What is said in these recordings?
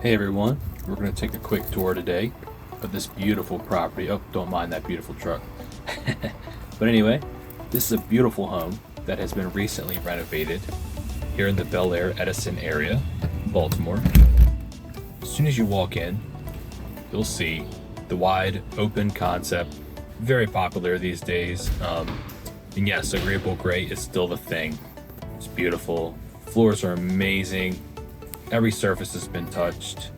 Hey everyone, we're going to take a quick tour today of this beautiful property. Oh, don't mind that beautiful truck. But anyway, this is a beautiful home that has been recently renovated here in the Bel Air Edison area, Baltimore. As soon as you walk in, you'll see the wide open concept, very popular these days. And yes, agreeable gray is still the thing. It's beautiful. Floors are amazing. Every surface has been touched.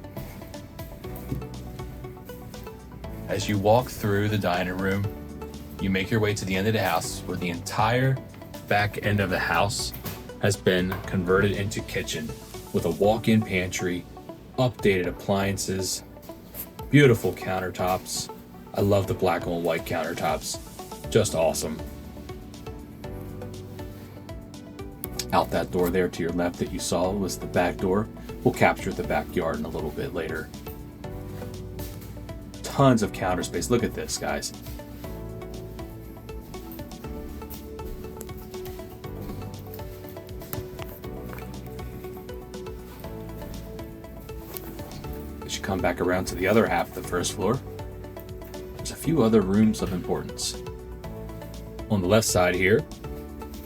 As you walk through the dining room, you make your way to the end of the house where the entire back end of the house has been converted into kitchen with a walk-in pantry, updated appliances, beautiful countertops. I love the black and white countertops. Just awesome. Out that door there to your left that you saw was the back door. We'll capture the backyard in a little bit later. Tons of counter space. Look at this, guys. As you come back around to the other half of the first floor, there's a few other rooms of importance. On the left side here,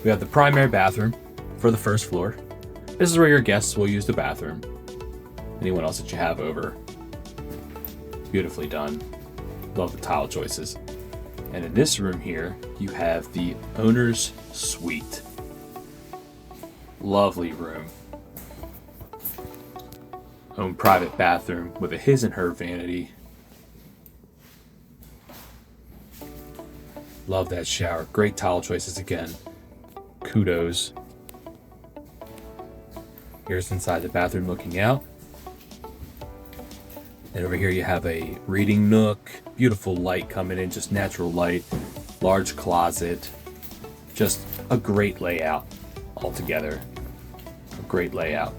we have the primary bathroom for the first floor. This is where your guests will use the bathroom. Anyone else that you have over. Beautifully done. Love the tile choices. And in this room here, you have the owner's suite. Lovely room. Own private bathroom with a his and her vanity. Love that shower. Great tile choices again. Kudos. Here's inside the bathroom looking out. And over here you have a reading nook. Beautiful light coming in, just natural light. Large closet. Just a great layout altogether. A great layout.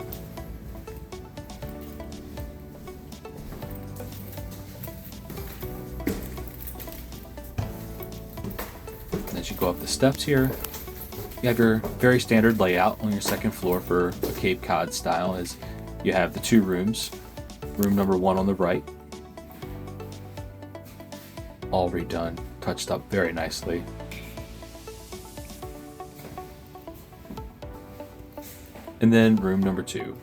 As you go up the steps here, you have your very standard layout on your second floor for a Cape Cod style. Is you have the two rooms. Room number one on the right. All redone, touched up very nicely. And then room number two.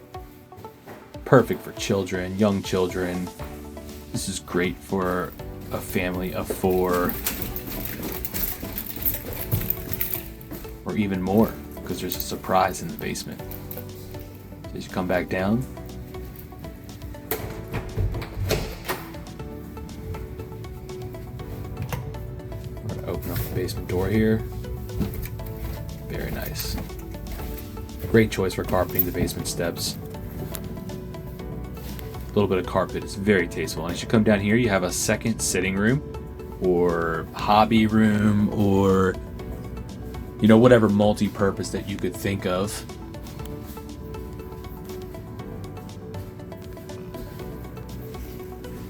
Perfect for children, young children. This is great for a family of four. Or even more, because there's a surprise in the basement. So as you come back down, we're going to open up the basement door here. Very nice. Great choice for carpeting the basement steps. A little bit of carpet is very tasteful. And as you come down here, you have a second sitting room or hobby room or whatever multi-purpose that you could think of.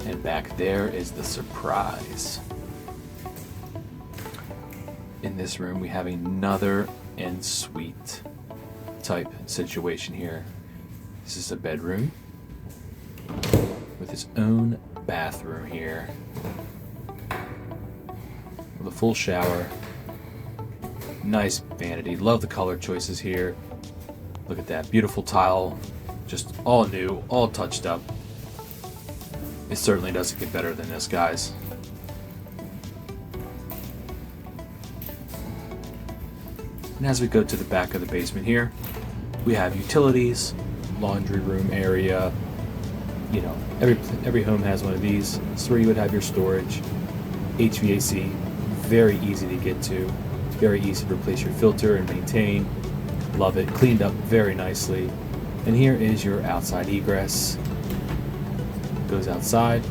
And back there is the surprise. In this room, we have another en-suite type situation here. This is a bedroom with its own bathroom here with a full shower. Nice vanity. Love the color choices here. Look at that beautiful tile. Just all new, all touched up. It certainly doesn't get better than this, guys. And as we go to the back of the basement here, we have utilities, laundry room area. Every home has one of these. This is where you would have your storage. HVAC, very easy to get to. Very easy to replace your filter and maintain. Love it. Cleaned up very nicely. And here is your outside egress. Goes outside.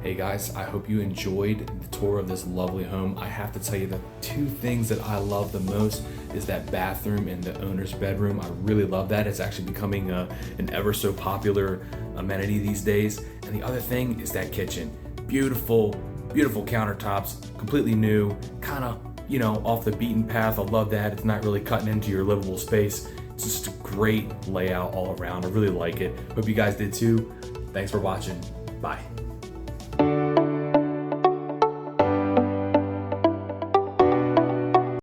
Hey guys, I hope you enjoyed the tour of this lovely home. I have to tell you the two things that I love the most is that bathroom in the owner's bedroom. I really love that. It's actually becoming an ever so popular amenity these days. And the other thing is that kitchen. Beautiful countertops, completely new, kind of, off the beaten path. I love that. It's not really cutting into your livable space. It's just a great layout all around. I really like it. Hope you guys did too. Thanks for watching. Bye.